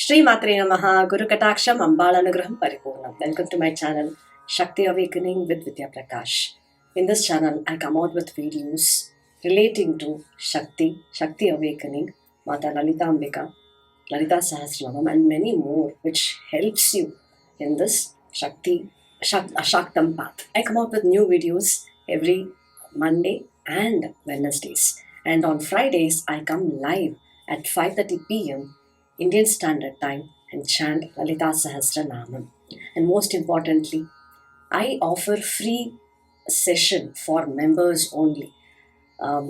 Shri Matre Namaha Guru Kataksham Ambalanugraham Paripurnam. Welcome to my channel Shakti Awakening with Vidya Prakash. In this channel, I come out with videos relating to Shakti Awakening, Mata Lalita Ambika, Lalita Sahasranam, and many more, which helps you in this Shaktam path. I come out with new videos every Monday and Wednesdays. And on Fridays, I come live at 5:30 p.m. Indian Standard Time and chant Lalita Sahasranamam. And most importantly, I offer free session for members only.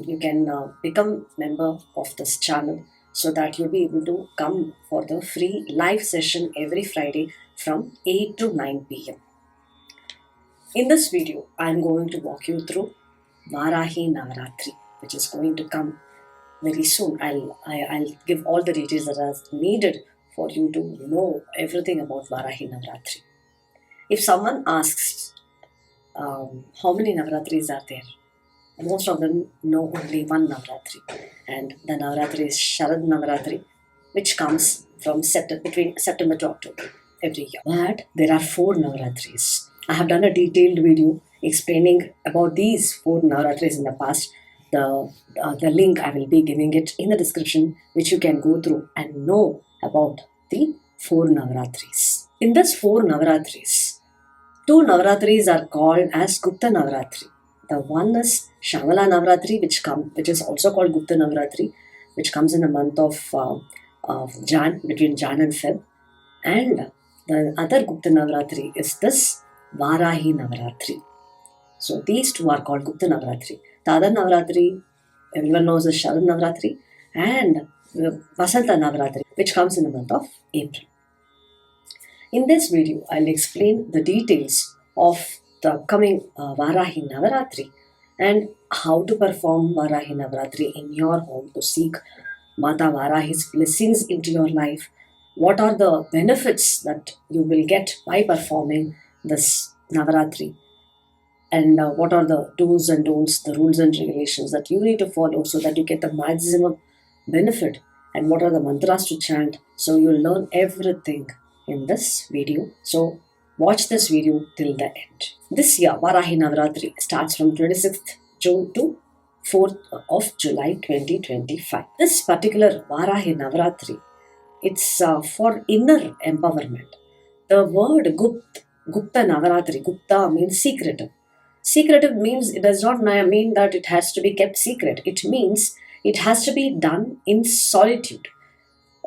You can become member of this channel so that you'll be able to come for the free live session every Friday from 8 to 9 p.m. In this video, I'm going to walk you through Varahi Navaratri, which is going to come very soon. I'll give all the details that are needed for you to know everything about Varahi Navaratri. If someone asks how many Navaratris are there, most of them know only one Navaratri, and the Navaratri is Sharad Navaratri, which comes from between September to October every year. But there are 4 Navaratris. I have done a detailed video explaining about these 4 Navaratris in the past. The link I will be giving it in the description, which you can go through and know about the 4 Navaratris. In this 4 Navaratris, 2 Navaratris are called as Gupta Navaratri. The one is Shamala Navaratri, which is also called Gupta Navaratri, which comes in the month of Jan, between Jan and Feb. And the other Gupta Navaratri is this Varahi Navaratri. So these 2 are called Gupta Navaratri. The other Navaratri, everyone knows, is Sharad Navaratri and Vasanta Navaratri, which comes in the month of April. In this video, I'll explain the details of the upcoming Varahi Navaratri and how to perform Varahi Navaratri in your home to seek Mata Varahi's blessings into your life. What are the benefits that you will get by performing this Navaratri? And what are the do's and don'ts, the rules and regulations that you need to follow so that you get the maximum benefit? And what are the mantras to chant? So you'll learn everything in this video. So watch this video till the end. This year, Varahi Navaratri starts from 26th June to 4th of July 2025. This particular Varahi Navaratri, it's for inner empowerment. The word Gupta Navaratri, Gupta means secretive. Secretive means it does not mean that it has to be kept secret. It means it has to be done in solitude.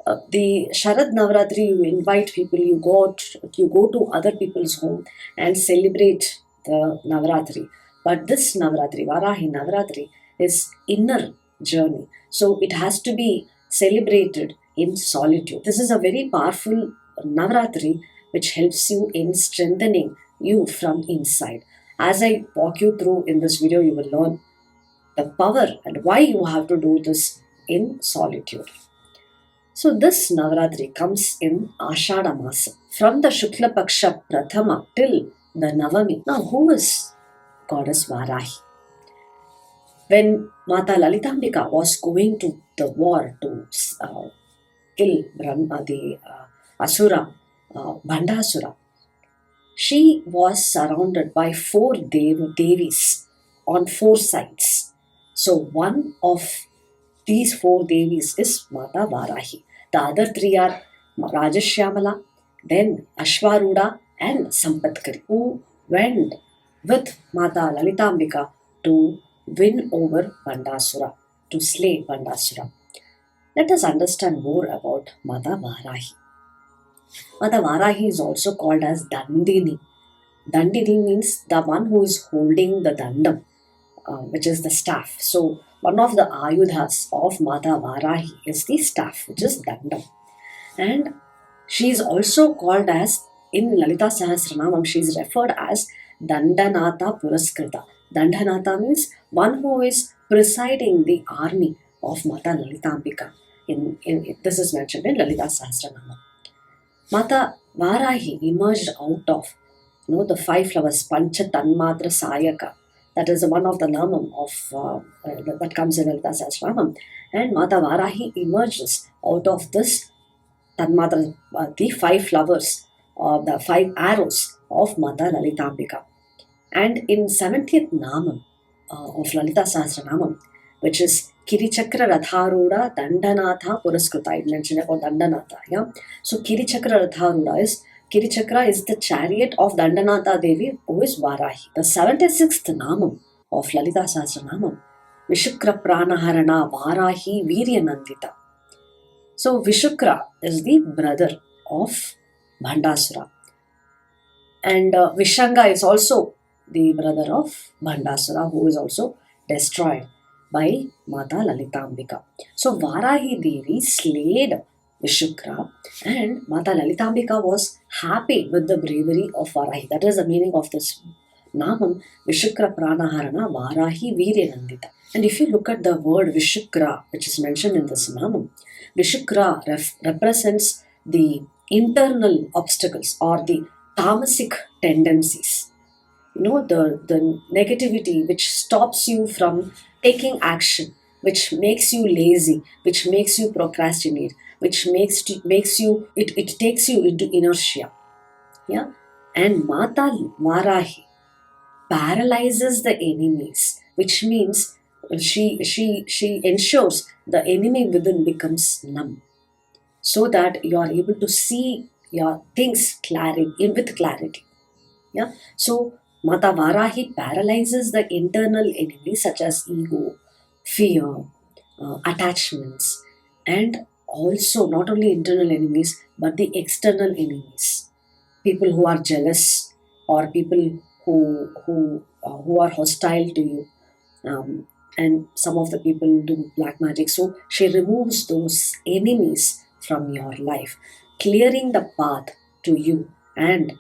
The Sharad Navaratri, you invite people, you go to other people's home and celebrate the Navaratri. But this Navaratri, Varahi Navaratri, is inner journey. So it has to be celebrated in solitude. This is a very powerful Navaratri which helps you in strengthening you from inside. As I walk you through in this video, you will learn the power and why you have to do this in solitude. So this Navaratri comes in Ashada Masa, from the Shukla Paksha Prathama till the Navami. Now, who is Goddess Varahi? When Mata Lalitambika was going to the war to kill the Asura, Bandasura, she was surrounded by 4 Devis on 4 sides. So one of these 4 Devis is Mata Varahi. The other 3 are Rajashyamala, then Ashwaruda and Sampatkari, who went with Mata Lalitambika to win over Bandasura, to slay Bandasura. Let us understand more about Mata Varahi. Mata Varahi is also called as Dandini. Dandini means the one who is holding the dandam, which is the staff. So one of the ayudhas of Mata Varahi is the staff, which is dandam. And she is also called as, in Lalita Sahasranamam, she is referred as Dandanata Puraskrita. Dandanata means one who is presiding the army of Mata Lalitambika. This is mentioned in Lalita Sahasranamam. Mata Varahi emerged out of the 5 flowers, Pancha Tanmatra Sayaka. That is one of the namam of that comes in Lalita Sahasranamam. And Mata Varahi emerges out of this Tanmatra, the five flowers, the five arrows of Mata Lalitambika. And in 70th Namam of Lalita Sahasranamam, which is Kirichakra Radharuda Dandanatha Puraskruta, I mentioned about Dandanatha. Yeah? So Kirichakra Radharuda is Kirichakra is the chariot of Dandanatha Devi, who is Varahi. The 76th Namam of Lalita Sahasranamam, Vishukra Pranaharana Varahi Viryanandita. So Vishukra is the brother of Bhandasura. And Vishanga is also the brother of Bhandasura, who is also destroyed by Mata Lalitambika. So Varahi Devi slayed Vishukra, and Mata Lalitambika was happy with the bravery of Varahi. That is the meaning of this Namam, Vishukra Pranaharana Varahi Viryanandita. And if you look at the word Vishukra, which is mentioned in this Namam, Vishukra represents the internal obstacles or the tamasic tendencies. The negativity which stops you from taking action, which makes you lazy, which makes you procrastinate, which makes you it takes you into inertia. Yeah. And Mata Varahi paralyzes the enemies, which means she ensures the enemy within becomes numb, so that you are able to see your things with clarity. Yeah. So Mata Varahi paralyzes the internal enemies such as ego, fear, attachments, and also not only internal enemies but the external enemies. People who are jealous, or people who are hostile to you, and some of the people do black magic. So she removes those enemies from your life, clearing the path to you. And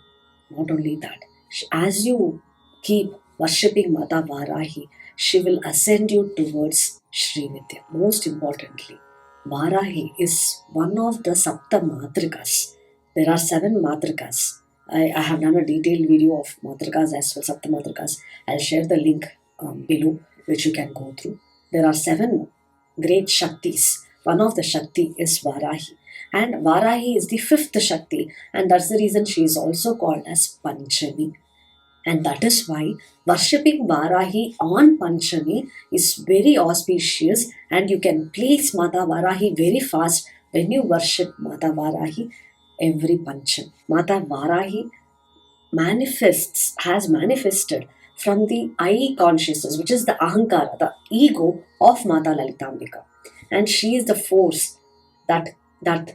not only that, as you keep worshipping Mata Varahi, she will ascend you towards Sri Vidya. Most importantly, Varahi is one of the Sapta Matrikas. There are 7 Matrikas. I have done a detailed video of Matrikas as well, Sapta Matrikas. I'll share the link below, which you can go through. There are 7 great Shaktis. One of the Shakti is Varahi. And Varahi is the 5th Shakti, and that's the reason she is also called as Panchami. And that is why worshipping Varahi on Panchami is very auspicious, and you can please Mata Varahi very fast when you worship Mata Varahi every Pancham. Mata Varahi has manifested from the I consciousness, which is the Ahankara, the ego of Mata Lalitambika. And she is the force that that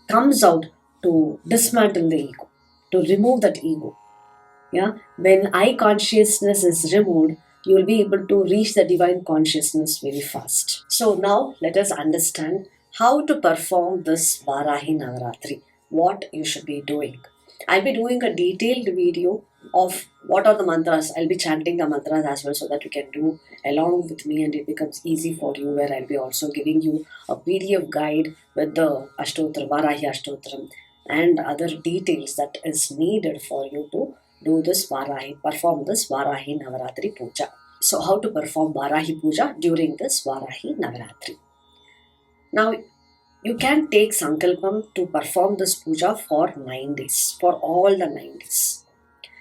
comes out to dismantle the ego, to remove that ego. Yeah, when I consciousness is removed, you will be able to reach the divine consciousness very fast. So now let us understand how to perform this Varahi Navaratri, what you should be doing. I'll be doing a detailed video of what are the mantras. I'll be chanting the mantras as well, so that you can do along with me and it becomes easy for you, where I'll be also giving you a PDF guide with the Ashtotra, Varahi Ashtotram, and other details that is needed for you to perform this Varahi Navaratri Puja. So how to perform Varahi Puja during this Varahi Navaratri? Now, you can take Sankalpam to perform this puja for 9 days, for all the 9 days.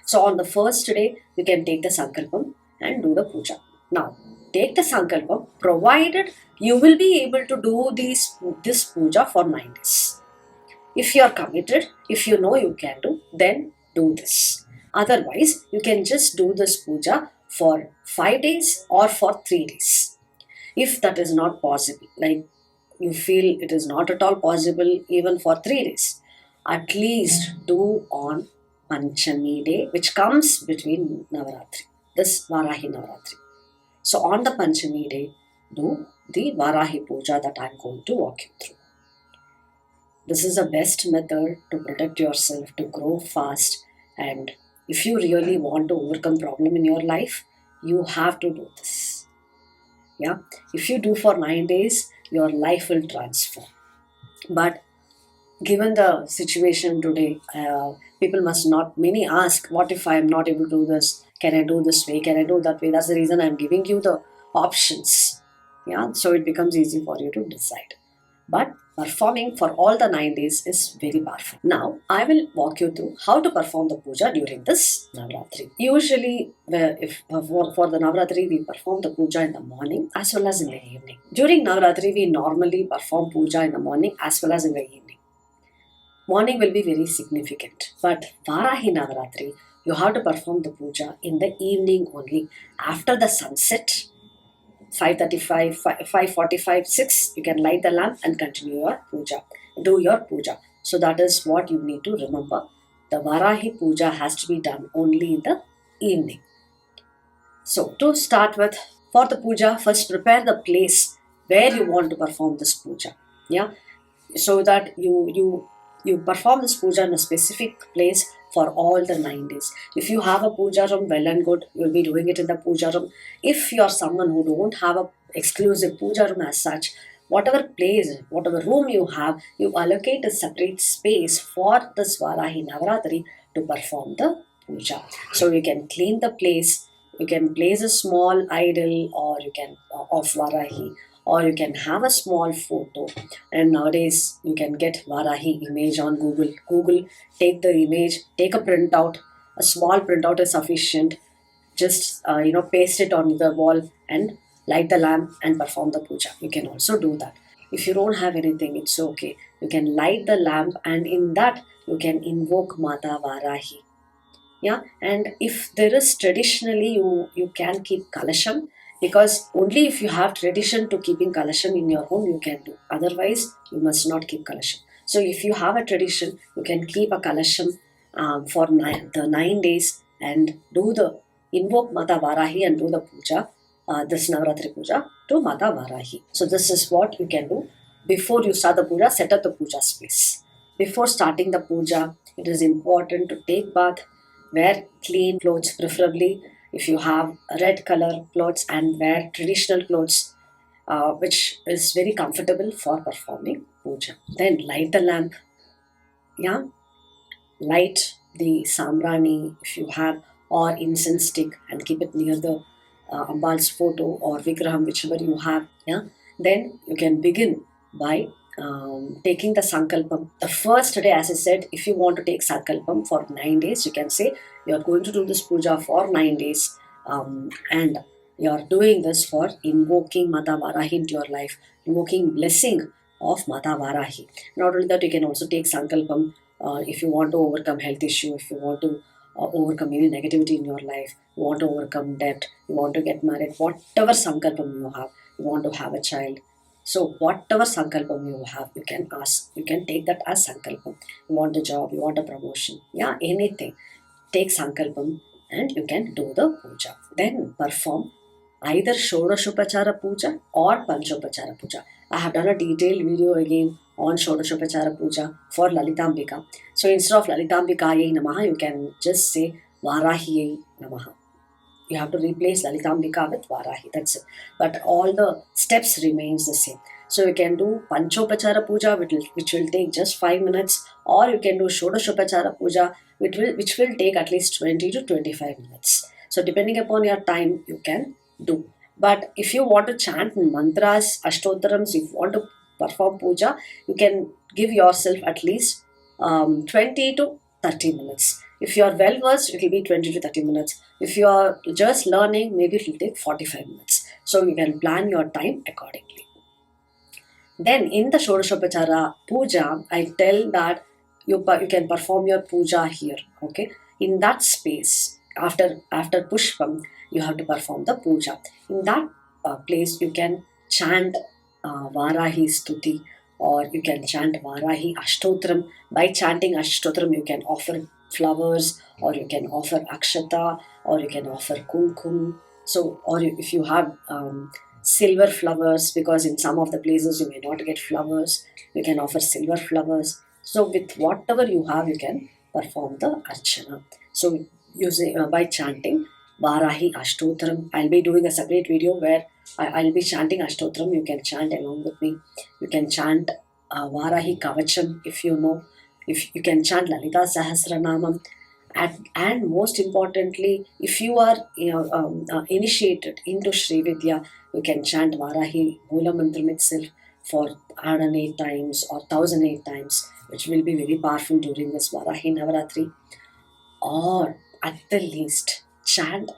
So on the first day, you can take the Sankalpam and do the puja. Now, take the Sankalpam, provided you will be able to do this puja for 9 days. If you are committed, if you know you can do, then do this. Otherwise, you can just do this puja for 5 days or for 3 days. If that is not possible, like you feel it is not at all possible even for 3 days, at least do on Panchami day, which comes between Navaratri, this Varahi Navaratri. So on the Panchami day, do the Varahi Puja that I am going to walk you through. This is the best method to protect yourself, to grow fast, and if you really want to overcome problem in your life, you have to do this. Yeah, if you do for 9 days, your life will transform. But given the situation today, many ask, what if I am not able to do this? Can I do this way? Can I do that way? That's the reason I'm giving you the options. Yeah, so it becomes easy for you to decide. but performing for all the 9 days is very powerful. Now, I will walk you through how to perform the puja during this Navratri. Usually, for the Navratri, we perform the puja in the morning as well as in the evening. During Navratri, we normally perform puja in the morning as well as in the evening. Morning will be very significant, but Varahi Navaratri, you have to perform the puja in the evening only after the sunset. 5:35, 5:45, 6, you can light the lamp and continue your puja. Do your puja. So that is what you need to remember. The Varahi puja has to be done only in the evening. So to start with, for the puja, first prepare the place where you want to perform this puja. Yeah, so that you perform this puja in a specific place for all the 9 days. If you have a puja room, well and good, you'll be doing it in the puja room. If you're someone who don't have a exclusive puja room as such, whatever place, whatever room you have, you allocate a separate space for the Varahi Navaratri to perform the puja. So you can clean the place, you can place a small idol or you can of Varahi, or you can have a small photo. And nowadays you can get Varahi image on Google, take the image, take a printout. A small printout is sufficient. Just paste it on the wall and light the lamp and perform the puja. You can also do that. If you don't have anything, it's okay. You can light the lamp and in that you can invoke Mata Varahi. Yeah, and if there is traditionally, you can keep kalasham, because only if you have tradition to keeping kalasham in your home you can do, otherwise you must not keep kalasham. So if you have a tradition, you can keep a kalasham for the 9 days and do the invoke Mata Varahi and do the puja, this Navaratri puja to Mata Varahi. So this is what you can do. Before you start the puja, set up the puja space. Before starting the puja, it is important to take bath, wear clean clothes, preferably if you have red color clothes, and wear traditional clothes, which is very comfortable for performing puja. Then light the lamp. Yeah, light the samrani if you have, or incense stick, and keep it near the Ambal's photo or Vigraham, whichever you have. Yeah, then you can begin by taking the sankalpam. The first day, as I said, if you want to take sankalpam for 9 days, you can say you are going to do this puja for 9 days, and you are doing this for invoking Mata Varahi into your life, invoking blessing of Mata Varahi. Not only that, you can also take sankalpam if you want to overcome health issue, if you want to overcome any negativity in your life, you want to overcome debt, you want to get married, whatever sankalpam you have, you want to have a child. So whatever sankalpam you have, you can ask, you can take that as sankalpam. You want a job, you want a promotion, yeah, anything. Take sankalpam and you can do the puja. Then perform either Shodashopachara puja or Panchopachara puja. I have done a detailed video again on Shodashopachara puja for Lalitambika. So instead of Lalitambikayai Namaha, you can just say Varahiyai Namaha. You have to replace Lalitambika with Varahi. That's it. But all the steps remains the same. So you can do Panchopachara puja, which will take just 5 minutes, or you can do Shodashopachara puja, which will take at least 20 to 25 minutes. So depending upon your time, you can do. But if you want to chant mantras, ashtotarams, if you want to perform puja, you can give yourself at least 20 to 30 minutes. If you are well versed, it will be 20 to 30 minutes. If you are just learning, maybe it will take 45 minutes. So you can plan your time accordingly. Then in the Shodashopachara puja, I tell that you can perform your puja here. Okay, in that space, after pushpam, you have to perform the puja. In that place, you can chant Varahi Stuti, or you can chant Varahi Ashtotram. By chanting Ashtotram, you can offer flowers, or you can offer akshata, or you can offer kumkum. So, or if you have silver flowers, because in some of the places you may not get flowers, you can offer silver flowers. So, with whatever you have, you can perform the archana. So, using by chanting Varahi Ashtotram, I'll be doing a separate video where I'll be chanting Ashtotram. You can chant along with me. You can chant Varahi Kavacham if you know. If you can chant Lalita Sahasranamam, and most importantly, if you are initiated into Sri Vidya, you can chant Varahi Mula Mantram itself, for 108 times or 1008 times, which will be very powerful during this Varahi Navaratri, or at the least chant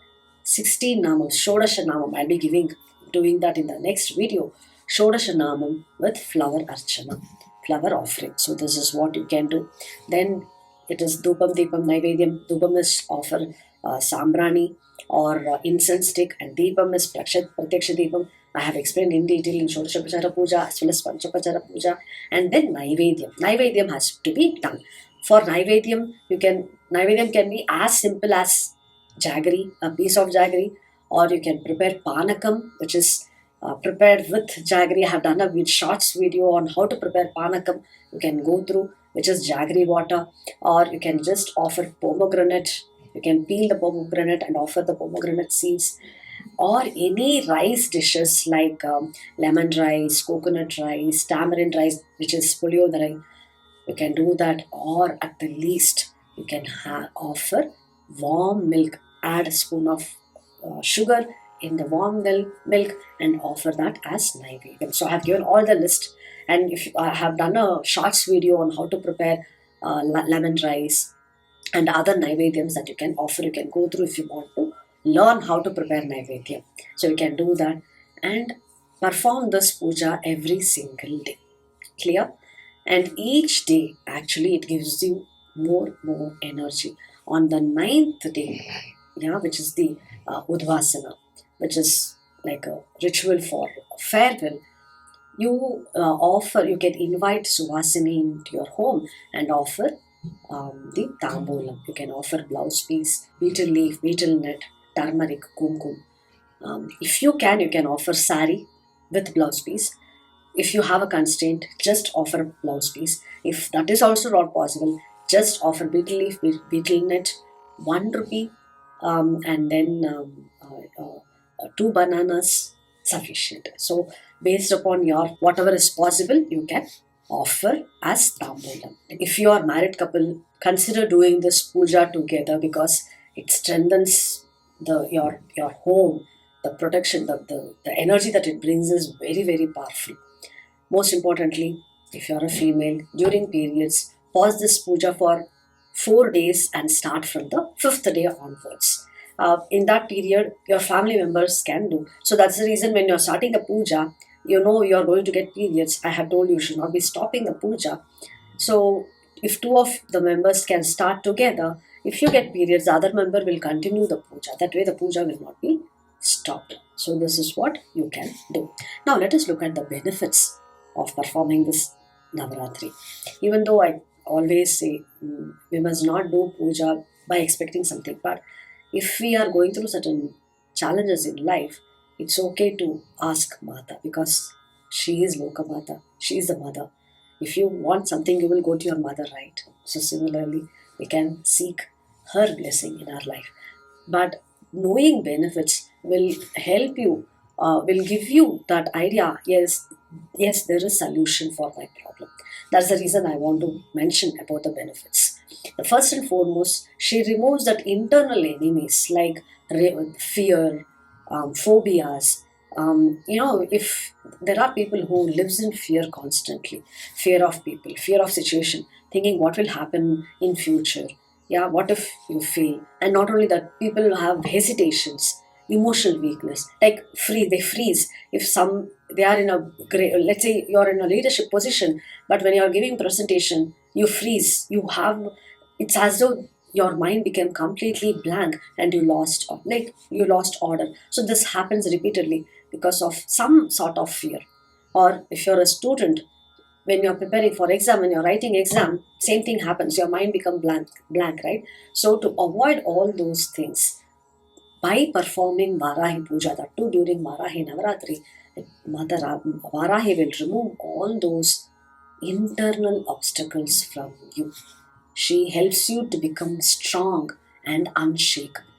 16 namam, Shodasha namam. I'll be doing that in the next video. Shodasha namam with flower archana, flower offering. So this is what you can do. Then it is Dupam Deepam Naivedyam. Dupam is offer Sambrani or incense stick, and Deepam is Pratyaksha Deepam. I have explained in detail in Shodashopachara Puja as well as Panchopachara Puja. And then Naivedyam. Naivedyam has to be done. For Naivedyam, Naivedyam can be as simple as jaggery, a piece of jaggery, or you can prepare panakam, which is prepared with jaggery. I have done a shorts video on how to prepare panakam. You can go through, which is jaggery water, or you can just offer pomegranate. You can peel the pomegranate and offer the pomegranate seeds, or any rice dishes like lemon rice, coconut rice, tamarind rice, which is puliodarai. You can do that, or at the least you can offer warm milk. Add a spoon of sugar in the warm milk and offer that as naivedyam. So I have given all the list, and if I have done a shorts video on how to prepare lemon rice and other naivedyams that you can offer. You can go through if you want to learn how to prepare naivedyam. So you can do that and perform this puja every single day. Clear? And each day actually it gives you more energy. On the 9th day, yeah, which is the Udvasana, which is like a ritual for farewell, you you can invite Suvasini into your home and offer the tambulam. You can offer blouse piece, betel leaf, betel net, turmeric, kumkum. If you can offer sari with blouse piece. If you have a constraint, just offer blouse piece. If that is also not possible, just offer betel leaf, betel net, 1 rupee, and then 2 bananas, sufficient. So based upon your whatever is possible, you can offer as tambulam. If you are married couple, consider doing this puja together because it strengthens your home. The protection, the energy that it brings is very powerful. Most importantly, if you are a female, during periods, pause this puja for 4 days and start from the 5th day onwards. In that period, your family members can do. So that's the reason when you're starting a puja, you know you're going to get periods. I have told you should not be stopping the puja. So if 2 of the members can start together, if you get periods, the other member will continue the puja. That way the puja will not be stopped. So this is what you can do. Now let us look at the benefits of performing this Navaratri. Even though I always say we must not do puja by expecting something, but if we are going through certain challenges in life, it's okay to ask Mata because she is Lokamata, she is the mother. If you want something, you will go to your mother, right? So similarly, we can seek her blessing in our life. But knowing benefits will help you, will give you that idea, yes, there is solution for my problem. That's the reason I want to mention about the benefits. The first and foremost, she removes that internal enemies like fear, phobias. If there are people who lives in fear constantly, fear of people, fear of situation, thinking what will happen in future, yeah, what if you fail? And not only that, people have hesitations, emotional weakness, like they freeze if they are in a great, let's say you're in a leadership position, but when you're giving presentation, you freeze. It's as though your mind became completely blank and you lost order. So this happens repeatedly because of some sort of fear. Or if you're a student, when you're preparing for exam, when you're writing exam, same thing happens. Your mind become blank, right? So to avoid all those things, by performing Varahi Puja, that too during Varahi Navaratri, Mother Varahi will remove all those internal obstacles from you. She helps you to become strong and unshakable.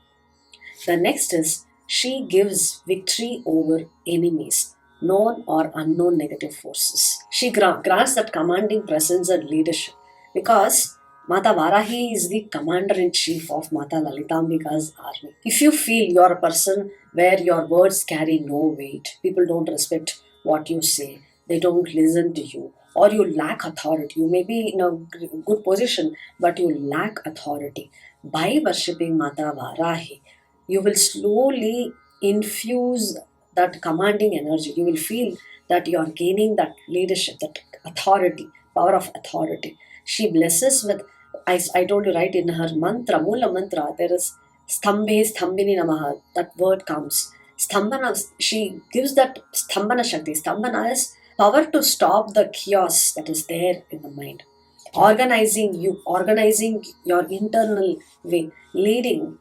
The next is she gives victory over enemies, known or unknown negative forces. She grants that commanding presence and leadership because Mata Varahi is the commander in chief of Mata Lalitambika's army. If you feel you're a person where your words carry no weight, people don't respect what you say, they don't listen to you, or you lack authority. You may be in a good position, but you lack authority. By worshipping Mata Varahi, you will slowly infuse that commanding energy. You will feel that you are gaining that leadership, that authority, power of authority. She blesses with, I told you right, in her mantra, Mula mantra, there is Stambhe Stambini Namaha, that word comes. Stambhana, she gives that Stambhana Shakti. Stambhana is power to stop the chaos that is there in the mind. Organizing your internal way, leading,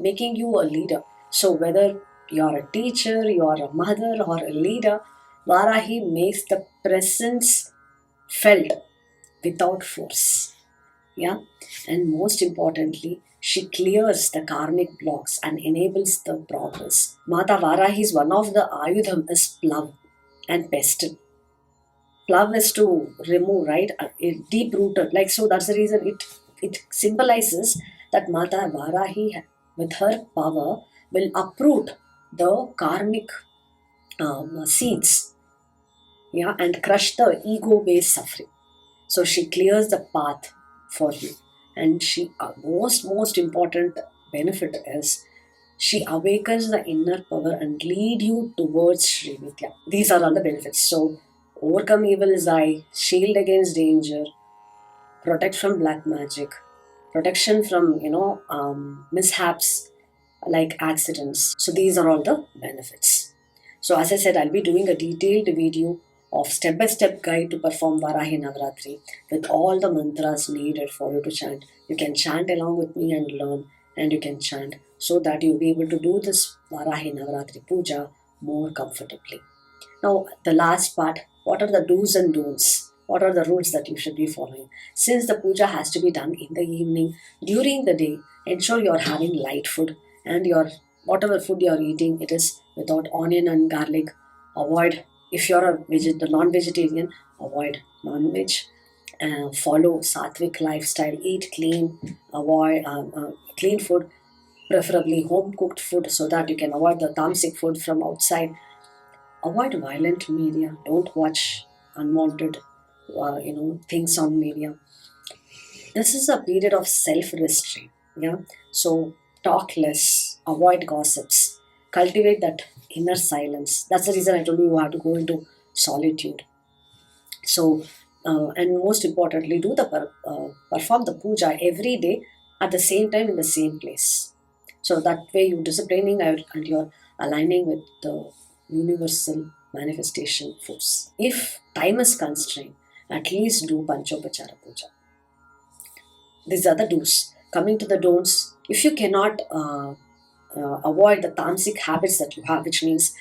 making you a leader. So whether you're a teacher, you're a mother, or a leader, Varahi makes the presence felt without force. Yeah, and most importantly, she clears the karmic blocks and enables the progress. Mata Varahi's one of the ayudham is plow and pestle. Plow is to remove, right? Deep rooted. Like so, that's the reason it symbolizes that Mata Varahi, with her power, will uproot the karmic seeds, yeah, and crush the ego-based suffering. So she clears the path for you, and she most important benefit is she awakens the inner power and lead you towards Sri Vidya. These are all the benefits. So overcome evil is eye, shield against danger, protect from black magic, protection from mishaps like accidents. So these are all the benefits. So as I said, I'll be doing a detailed video of step-by-step guide to perform Varahi Navratri with all the mantras needed for you to chant. You can chant along with me and learn, and you can chant so that you'll be able to do this Varahi Navratri puja more comfortably. Now, the last part, what are the do's and don'ts? What are the rules that you should be following? Since the puja has to be done in the evening, during the day, ensure you're having light food, and your whatever food you're eating, it is without onion and garlic. Avoid, if you're a non-vegetarian, avoid non-veg. Follow sattvic lifestyle, eat clean, avoid clean food, preferably home cooked food, so that you can avoid the tamasic food from outside. Avoid violent media. Don't watch unwanted things on media. This is a period of self-restraint. Yeah, so talk less, avoid gossips, cultivate that inner silence. That's the reason I told you have to go into solitude. So and most importantly, perform the puja every day at the same time in the same place. So that way you're disciplining and you're aligning with the universal manifestation force. If time is constrained, at least do Panchopachara Puja. These are the do's. Coming to the don'ts, if you cannot avoid the tamasic habits that you have, which means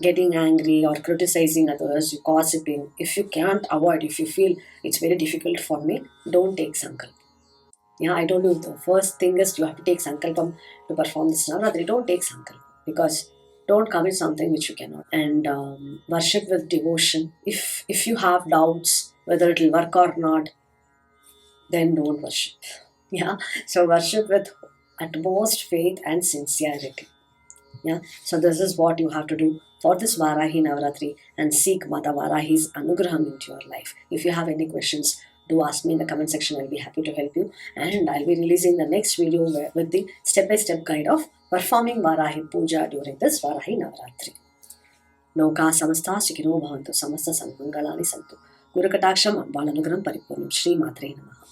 getting angry or criticizing others, you gossiping, if you can't avoid, if you feel it's very difficult for me, don't take sankalp. Yeah, I told you the first thing is you have to take sankalpam to perform this Navratri. Don't take sankalp because don't commit something which you cannot. And worship with devotion. If you have doubts whether it will work or not, then don't worship. Yeah, so worship with utmost faith and sincerity. Yeah, so this is what you have to do for this Varahi Navratri and seek Mata Varahi's Anugraham into your life. If you have any questions, do ask me in the comment section. I'll be happy to help you. And I'll be releasing the next video with the step-by-step guide of performing Varahi Puja during this Varahi Navratri. Loka samasta Shikino Bhavantu Samasta Sanmangalani Santu. Guru Kataksham Ambalanugram Paripurnam Shri Matre Namaha.